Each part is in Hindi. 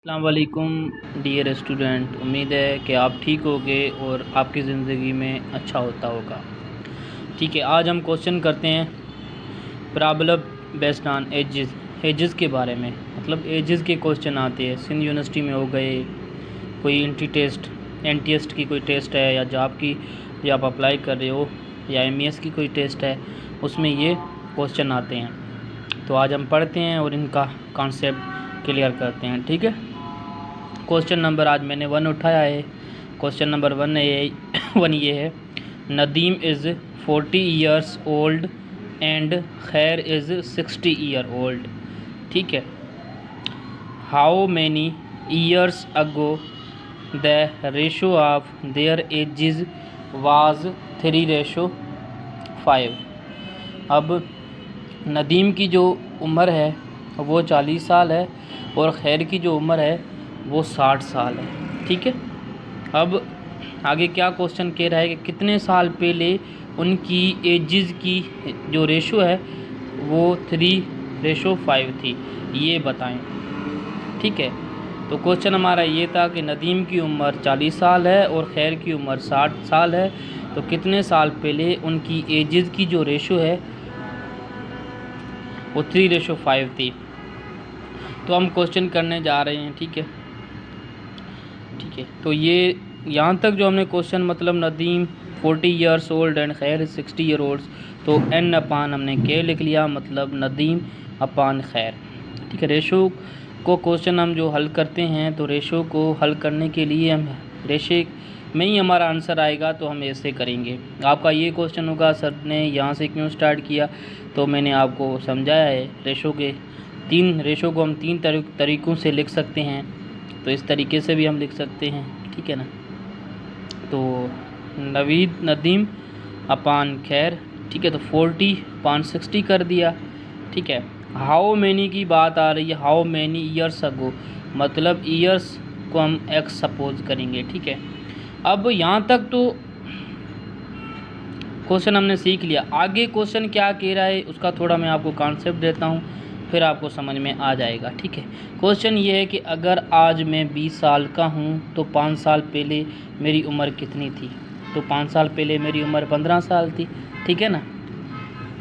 अस्सलाम वालेकुम डियर स्टूडेंट, उम्मीद है कि आप ठीक होगे और आपकी ज़िंदगी में अच्छा होता होगा। ठीक है, आज हम क्वेश्चन करते हैं प्रॉब्लम बेस्ड ऑन एजेस के बारे में। मतलब एजेस के क्वेश्चन आते हैं, सिंध यूनिवर्सिटी में हो गए, कोई एनटीएस्ट की कोई टेस्ट है, या जॉब की जो आप अप्लाई कर रहे हो, या एमईएस की कोई टेस्ट है, उसमें ये क्वेश्चन आते हैं। तो आज हम पढ़ते हैं और इनका कॉन्सेप्ट क्लियर करते हैं। ठीक है, क्वेश्चन नंबर आज मैंने 1 उठाया है। क्वेश्चन नंबर 1 ये है, Nadeem is 40 years old and खैर इज़ 60 ईयर ओल्ड। ठीक है, how many years ago the ratio of their edges was 3:5। अब नदीम की जो उम्र है वो 40 साल है और खैर की जो उम्र है वो 60 साल है। ठीक है, अब आगे क्या क्वेश्चन कह रहा है कि कितने साल पहले उनकी एजेस की जो रेशो है वो 3:5 थी, ये बताएं। ठीक है, तो क्वेश्चन हमारा ये था कि नदीम की उम्र 40 साल है और खैर की उम्र 60 साल है, तो कितने साल पहले उनकी एजेस की जो रेशो है वो 3:5 थी। तो हम क्वेश्चन करने जा रहे हैं। ठीक है, तो ये यहाँ तक जो हमने क्वेश्चन, मतलब नदीम 40 ईयर्स ओल्ड एंड खैर 60 ईयर ओल्ड, तो एन अपान हमने के लिख लिया, मतलब नदीम अपान खैर। ठीक है, रेशो को क्वेश्चन हम जो हल करते हैं, तो रेशो को हल करने के लिए हम रेशे में ही हमारा आंसर आएगा, तो हम ऐसे करेंगे। आपका ये क्वेश्चन होगा सर ने यहाँ से क्यों स्टार्ट किया, तो मैंने आपको समझाया है। रेशो को हम 3 तरीक़ों से लिख सकते हैं, तो इस तरीके से भी हम लिख सकते हैं। ठीक है ना, तो नदीम अपान खैर। ठीक है, तो 40 अपान 60 कर दिया। ठीक है, हाउ मैनी की बात आ रही है, हाउ मैनी ईयर्स अगो, मतलब ईयर्स को हम एक्स सपोज करेंगे। ठीक है, अब यहाँ तक तो क्वेश्चन हमने सीख लिया। आगे क्वेश्चन क्या कह रहा है उसका थोड़ा मैं आपको कॉन्सेप्ट देता हूँ, फिर आपको समझ में आ जाएगा। ठीक है, क्वेश्चन ये है कि अगर आज मैं 20 साल का हूँ तो 5 साल पहले मेरी उम्र कितनी थी, तो 5 साल पहले मेरी उम्र 15 साल थी। ठीक है ना,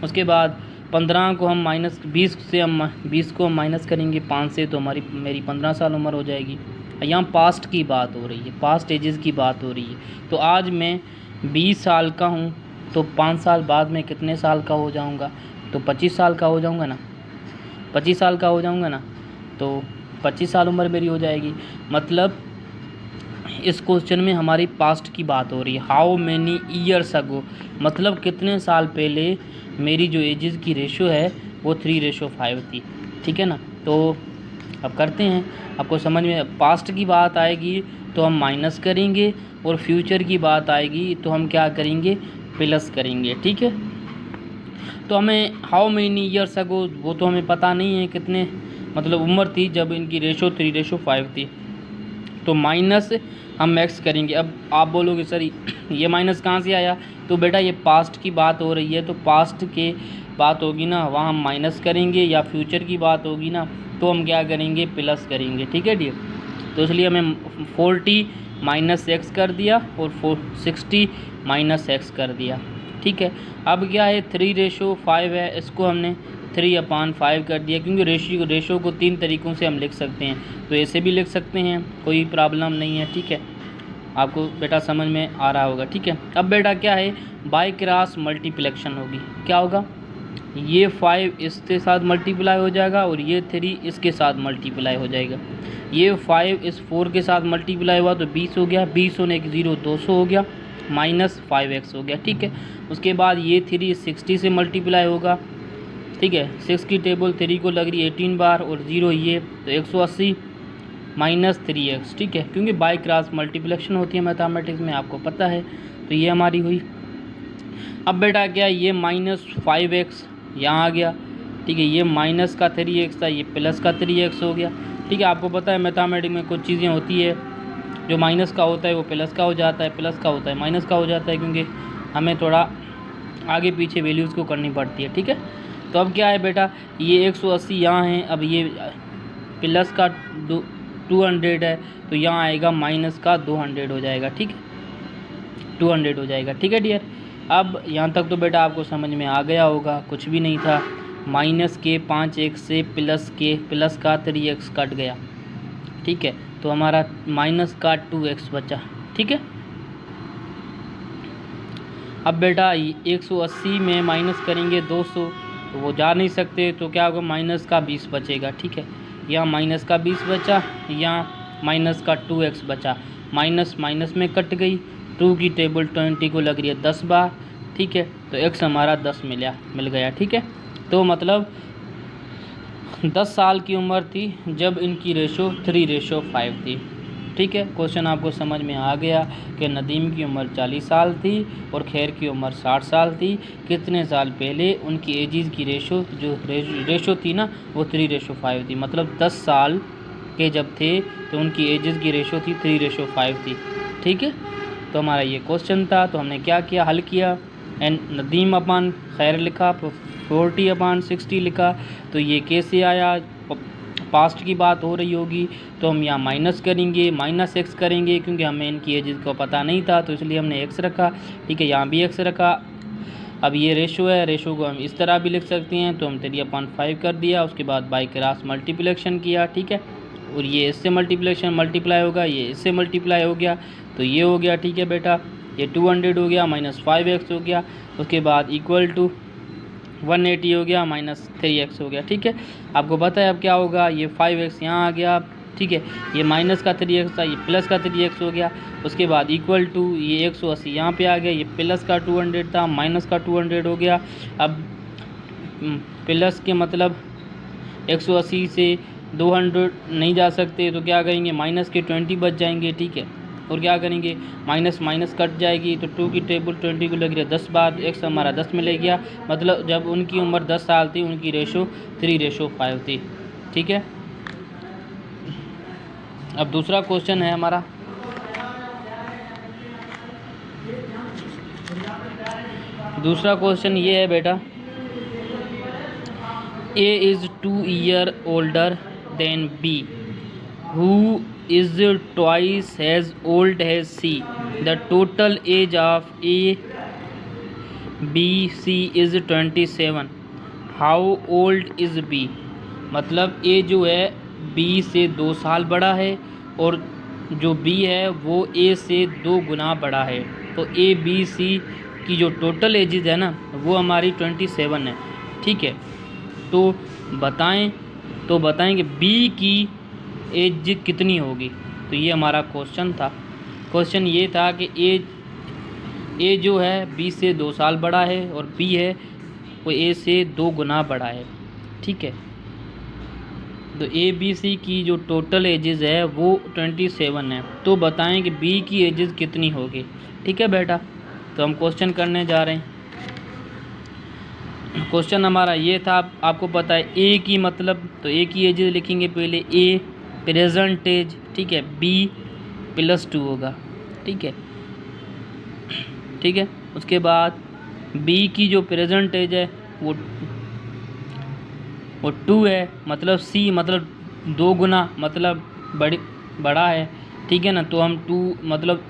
उसके बाद 15 को हम माइनस 20 को हम माइनस करेंगे 5 से, तो मेरी 15 साल उम्र हो जाएगी। यहाँ पास्ट की बात हो रही है, पास्ट एजेस की बात हो रही है। तो आज मैं 20 साल का हूँ, तो 5 साल बाद में कितने साल का हो जाऊँगा, तो 25 साल का हो जाऊँगा ना, 25 साल का हो जाऊँगा ना, तो 25 साल उम्र मेरी हो जाएगी। मतलब इस क्वेश्चन में हमारी पास्ट की बात हो रही है। हाउ मैनी ईयर्स अगो, मतलब कितने साल पहले मेरी जो एजेस की रेशो है वो 3:5 थी। ठीक है ना, तो अब करते हैं, आपको समझ में पास्ट की बात आएगी तो हम माइनस करेंगे, और फ्यूचर की बात आएगी तो हम क्या करेंगे, प्लस करेंगे। ठीक है, तो हमें हाउ मेनी ईयर्स अगो वो तो हमें पता नहीं है कितने मतलब उम्र थी जब इनकी रेशो 3:5 थी, तो माइनस हम एक्स करेंगे। अब आप बोलोगे सर ये माइनस कहाँ से आया, तो बेटा ये पास्ट की बात हो रही है, तो पास्ट के बात होगी ना, वहाँ हम माइनस करेंगे, या फ्यूचर की बात होगी ना तो हम क्या करेंगे, प्लस करेंगे। ठीक है डियर, तो इसलिए हमें 40 माइनस एक्स कर दिया और 60 माइनस एक्स कर दिया। ठीक है, अब क्या है 3:5 है, इसको हमने 3/5 कर दिया, क्योंकि रेशो को 3 तरीक़ों से हम लिख सकते हैं, तो ऐसे भी लिख सकते हैं, कोई प्रॉब्लम नहीं है। ठीक है, आपको बेटा समझ में आ रहा होगा। ठीक है, अब बेटा क्या है, बाय क्रॉस मल्टीप्लिकेशन होगी। क्या होगा, ये 5 इसके साथ मल्टीप्लाई हो जाएगा और ये 3 इसके साथ मल्टीप्लाई हो जाएगा। ये 5 इस 4 के साथ मल्टीप्लाई हुआ तो 20 हो गया, 20 होने की 0 200 हो गया, माइनस 5x हो गया। ठीक है, उसके बाद ये 3 60 से मल्टीप्लाई होगा। ठीक है, 6 की टेबल 3 को लग रही है 18 बार, और 0 ये, तो 180 माइनस 3x। ठीक है, क्योंकि बाय क्रॉस मल्टीप्लिकेशन होती है मैथमेटिक्स में, आपको पता है। तो ये हमारी हुई। अब बेटा क्या, ये माइनस 5x यहाँ आ गया। ठीक है, ये माइनस का 3x था, ये प्लस का 3x हो गया। ठीक है, आपको पता है मैथमेटिक्स में कुछ चीज़ें होती है, जो माइनस का होता है वो प्लस का हो जाता है, प्लस का होता है माइनस का हो जाता है, क्योंकि हमें थोड़ा आगे पीछे वैल्यूज़ को करनी पड़ती है। ठीक है, तो अब क्या है बेटा, ये 180 यहाँ है, अब ये प्लस का 200 है तो यहाँ आएगा माइनस का 200 हो जाएगा, ठीक है, 200 हो जाएगा, ठीक है डियर। अब यहाँ तक तो बेटा आपको समझ में आ गया होगा, कुछ भी नहीं था। माइनस के 5x से प्लस का 3x कट गया, ठीक है, तो हमारा माइनस का 2x बचा, ठीक है। अब बेटा 180 में माइनस करेंगे 200 तो वो जा नहीं सकते, तो क्या होगा, माइनस का 20 बचेगा, ठीक है। यहाँ माइनस का 20 बचा, यहाँ माइनस का 2x बचा, माइनस माइनस में कट गई, 2 की टेबल 20 को लग रही है 10 बार, ठीक है, तो x हमारा 10 मिल गया, ठीक है। तो मतलब 10 साल की उम्र थी जब इनकी रेशो 3:5 थी, ठीक है। क्वेश्चन आपको समझ में आ गया कि नदीम की उम्र 40 साल थी और खैर की उम्र 60 साल थी। कितने साल पहले उनकी एजिज़ की रेशो थी ना, वो 3:5 थी, मतलब 10 साल के जब थे तो उनकी एजिज़ की रेशो थी 3:5 थी, ठीक है। तो हमारा ये क्वेश्चन था, तो हमने क्या किया, हल किया, एंड नदीम अपान खैर लिखा, 40/60 लिखा। तो ये कैसे आया, पास्ट की बात हो रही होगी तो हम यहाँ माइनस करेंगे, माइनस x करेंगे, क्योंकि हमें इनकी एजेस को पता नहीं था तो इसलिए हमने x रखा, ठीक है, यहाँ भी x रखा। अब ये रेशो है, रेशो को हम इस तरह भी लिख सकते हैं, तो हम 3/5 कर दिया, उसके बाद बाई क्रॉस मल्टीप्लिकेशन किया, ठीक है, और ये इससे मल्टीप्लाई होगा, ये इससे मल्टीप्लाई हो गया, तो ये हो गया, ठीक है बेटा, ये 200 हो गया, माइनस 5x हो गया, उसके बाद इक्वल टू 180 हो गया, माइनस 3x हो गया, ठीक है। आपको पता है अब क्या होगा, ये 5x यहाँ आ गया, ठीक है, ये माइनस का 3x था, ये प्लस का 3x हो गया, उसके बाद इक्वल टू ये 180 यहाँ पे आ गया, ये प्लस का 200 था, माइनस का 200 हो गया। अब प्लस के मतलब 180 से 200 नहीं जा सकते, तो क्या करेंगे, माइनस के 20 बच जाएंगे, ठीक है, और क्या करेंगे, माइनस माइनस कट जाएगी, तो 2 की टेबल 20 को लग रही है 10 बार, x हमारा 10 मिले गया, मतलब जब उनकी उम्र 10 साल थी उनकी रेशो 3:5 थी, ठीक है। अब दूसरा क्वेश्चन है हमारा, दूसरा क्वेश्चन ये है बेटा, A is 2 years older than B, who is twice as old as C. The total age of A, B, C is 27. How old is B? मतलब A जो है B से 2 साल बड़ा है और जो B है वो A से 2 गुना बड़ा है, तो A, B, C की जो टोटल एजेस है ना वो हमारी 27 है, ठीक है। तो बताएं कि B की एज कितनी होगी, तो ये हमारा क्वेश्चन था। क्वेश्चन ये था कि ए जो है B से 2 साल बड़ा है और B है वो A से 2 गुना बड़ा है, ठीक है। तो A, B, C की जो टोटल एजेस है वो 27 है, तो बताएं कि B की एजेस कितनी होगी, ठीक है बेटा। तो हम क्वेश्चन करने जा रहे हैं। क्वेश्चन हमारा ये था, आपको पता है A की मतलब, तो A की एजेस लिखेंगे पहले, A प्रेजेंट एज, ठीक है, B +2 होगा, ठीक है, ठीक है। उसके बाद B की जो प्रेजेंट एज है वो 2 है, मतलब C मतलब 2 गुना मतलब बड़ा है, ठीक है ना। तो हम 2 मतलब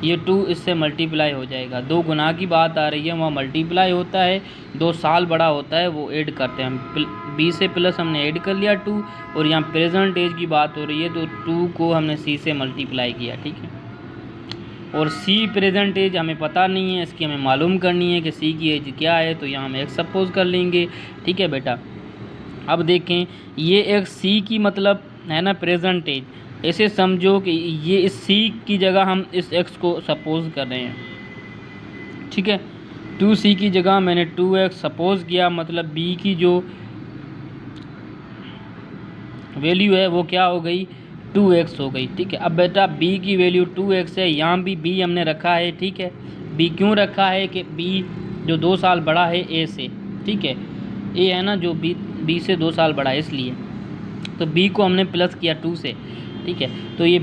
ये 2 इससे मल्टीप्लाई हो जाएगा, 2 गुना की बात आ रही है, वहाँ मल्टीप्लाई होता है, 2 साल बड़ा होता है वो ऐड करते हैं हम, B से प्लस हमने ऐड कर लिया 2, और यहाँ प्रेजेंट एज की बात हो रही है तो 2 को हमने C से मल्टीप्लाई किया, ठीक है। और C प्रेजेंट एज हमें पता नहीं है, इसकी हमें मालूम करनी है कि C की एज क्या है, तो यहाँ हम एक सपोज कर लेंगे, ठीक है बेटा। अब देखें ये एक C की मतलब है ना प्रेजेंट एज, ऐसे समझो कि ये इस C की जगह हम इस x को सपोज कर रहे हैं, ठीक है। 2C की जगह मैंने 2x सपोज किया, मतलब B की जो वैल्यू है वो क्या हो गई, 2x हो गई, ठीक है। अब बेटा B की वैल्यू 2x है, यहाँ भी B हमने रखा है, ठीक है। B क्यों रखा है कि B जो 2 साल बड़ा है A से, ठीक है, A है ना जो B से 2 साल बड़ा है, इसलिए तो B को हमने प्लस किया 2 से, ठीक है। तो ये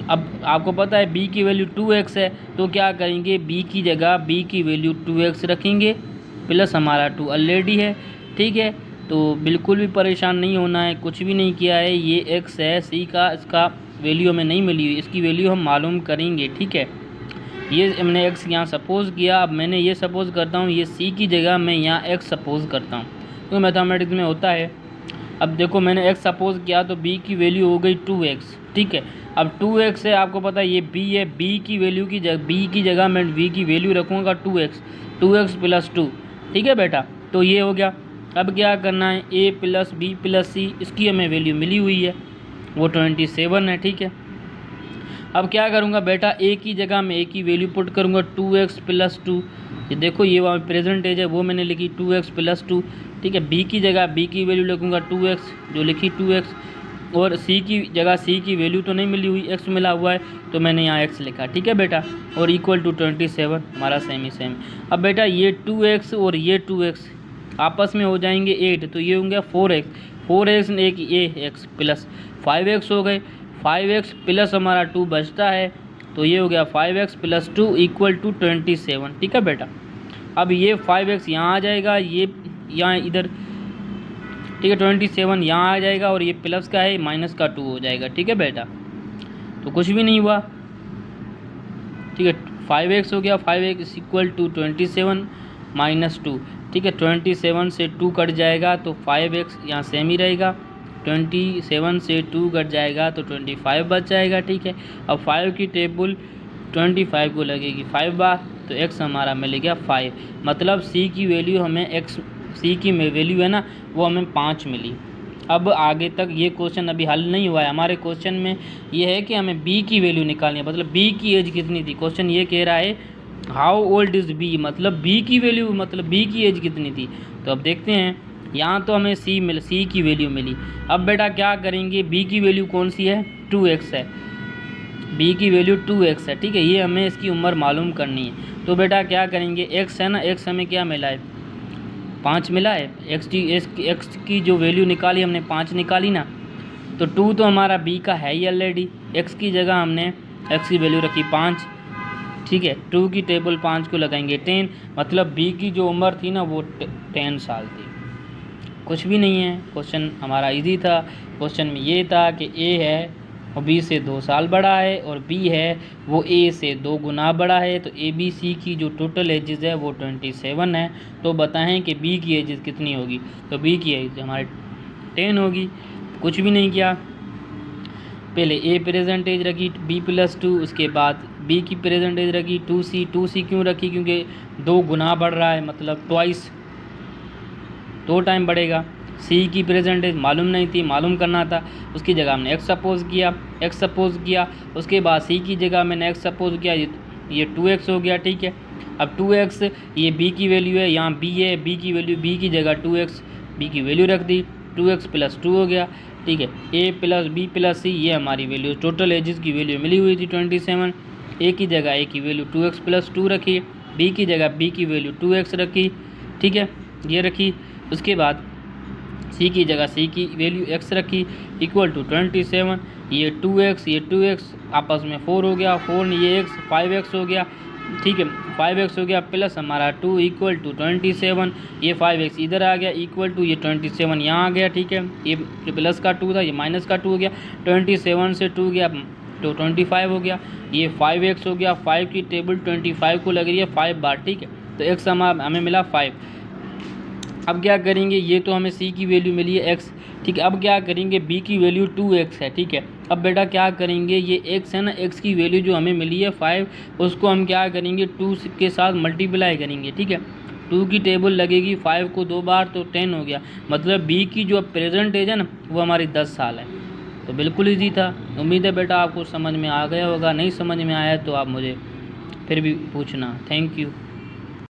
अब आपको पता है B की वैल्यू 2x है, तो क्या करेंगे, B की जगह B की वैल्यू 2x रखेंगे, प्लस हमारा 2 ऑलरेडी है, ठीक है। तो बिल्कुल भी परेशान नहीं होना है, कुछ भी नहीं किया है। ये एक्स है सी का, इसका वैल्यू हमें नहीं मिली हुई, इसकी वैल्यू हम मालूम करेंगे, ठीक है। ये हमने एक्स यहाँ सपोज़ किया। अब मैंने ये सपोज़ करता हूँ ये सी की जगह मैं यहाँ एक्स सपोज़ करता हूँ, तो मैथमेटिक्स में होता है। अब देखो मैंने एक्स सपोज़ किया तो बी की वैल्यू हो गई 2x, ठीक है। अब 2x है, आपको पता है ये बी है, बी की वैल्यू की जगह बी की जगह मैं वी की वैल्यू रखूँगा 2x प्लस 2, ठीक है बेटा। तो ये हो गया। अब क्या करना है, a प्लस बी प्लस सी, इसकी हमें वैल्यू मिली हुई है, वो 27 है, ठीक है। अब क्या करूँगा बेटा, a की जगह मैं a की वैल्यू पुट करूँगा 2x प्लस 2। ये देखो ये वहाँ प्रेजेंटेज है वो मैंने लिखी 2x प्लस 2, ठीक है। b की जगह b की वैल्यू लिखूँगा 2x, जो लिखी 2x, और c की जगह c की वैल्यू तो नहीं मिली हुई, x मिला हुआ है तो मैंने यहाँ x लिखा, ठीक है बेटा। और इक्वल टू 27, हमारा सेम ही सेम। अब बेटा ये 2x और ये 2x आपस में हो जाएंगे 8, तो ये होंगे 4x एक ये x प्लस 5x हो गए। 5x प्लस हमारा 2 बचता है, तो ये हो गया 5x प्लस 2 इक्वल टू 27, ठीक है बेटा। अब ये 5x यहाँ आ जाएगा, ये यहाँ इधर, ठीक है। 27 यहाँ आ जाएगा और ये प्लस का है माइनस का 2 हो जाएगा, ठीक है बेटा। तो कुछ भी नहीं हुआ, ठीक है। 5x हो गया, 5x इक्वल टू 27 माइनस 2, ठीक है। 27 से 2 कट जाएगा तो 5x यहाँ सेम ही रहेगा। 27 से 2 कट जाएगा तो 25 बच जाएगा, ठीक है। अब 5 की टेबल 25 को लगेगी 5 बार, तो x हमारा मिल गया 5। मतलब c की वैल्यू हमें c की वैल्यू है ना वो हमें 5 मिली। अब आगे तक ये क्वेश्चन अभी हल नहीं हुआ है। हमारे क्वेश्चन में ये है कि हमें b की वैल्यू निकालनी है, मतलब b की एज कितनी थी। क्वेश्चन ये कह रहा है हाउ ओल्ड इज़ b, मतलब b की वैल्यू, मतलब b की एज कितनी थी। तो अब देखते हैं, यहाँ तो हमें c की वैल्यू मिली। अब बेटा क्या करेंगे, b की वैल्यू कौन सी है, 2x है, b की वैल्यू 2x है, ठीक है। ये हमें इसकी उम्र मालूम करनी है। तो बेटा क्या करेंगे, x है ना, x हमें क्या मिला है, 5 मिला है। x की जो वैल्यू निकाली हमने 5 निकाली ना, तो 2 तो हमारा b का है ही ऑलरेडी। x की जगह हमने x की वैल्यू रखी 5, ठीक है। 2 की टेबल 5 को लगाएंगे 10, मतलब b की जो उम्र थी ना वो 10 साल थी। कुछ भी नहीं है, क्वेश्चन हमारा इजी था। क्वेश्चन में ये था कि a है और b से 2 साल बड़ा है, और b है वो a से 2 गुना बड़ा है। तो a b c की जो टोटल एजेस है वो 27 है। तो बताएं कि b की एजेस कितनी होगी। तो b की एज हमारे 10 होगी। कुछ भी नहीं किया, पहले a प्रेजेंटेज रखी b प्लस 2, उसके बाद b की प्रेजेंटेज रखी 2c क्यों रखी, क्योंकि 2 गुना बढ़ रहा है, मतलब ट्वाइस, 2 टाइम बढ़ेगा। c की प्रेजेंटेज मालूम नहीं थी, मालूम करना था, उसकी जगह हमने x सपोज़ किया। उसके बाद c की जगह मैंने x सपोज़ किया, ये 2x हो गया, ठीक है। अब 2x ये b की वैल्यू है, यहाँ b है, b की वैल्यू b की जगह 2x, b की वैल्यू रख दी, 2x प्लस 2 हो गया, ठीक है। a plus b plus c ये हमारी वैल्यू, टोटल एजेस की वैल्यू मिली हुई थी 27। a की जगह a की वैल्यू 2x प्लस 2 रखी, b की जगह b की वैल्यू 2x रखी, ठीक है, ये रखी। उसके बाद c की जगह c की वैल्यू x रखी, इक्वल टू 27। ये 2x आपस में 4 हो गया, 4 ये x 5x हो गया, ठीक है। 5x हो गया प्लस हमारा 2 इक्वल टू 27। ये 5x इधर आ गया, इक्वल टू ये 27 यहाँ आ गया, ठीक है। ये प्लस का 2 था, ये माइनस का 2 हो गया। 27 से 2 गया तो 25 हो गया। ये 5x हो गया, 5 की टेबल 25 को लग रही है 5 बार, ठीक है। तो x हमें मिला 5। अब क्या करेंगे, ये तो हमें c की वैल्यू मिली है x, ठीक है। अब क्या करेंगे, b की वैल्यू 2x है, ठीक है। अब बेटा क्या करेंगे, ये x है ना, x की वैल्यू जो हमें मिली है 5, उसको हम क्या करेंगे 2 के साथ मल्टीप्लाई करेंगे, ठीक है। 2 की टेबल लगेगी 5 को 2 बार तो 10 हो गया, मतलब b की जो प्रेजेंट एज है ना वो हमारी 10 साल है। तो बिल्कुल ईजी था। उम्मीद है बेटा आपको समझ में आ गया होगा, नहीं समझ में आया तो आप मुझे फिर भी पूछना। Thank you.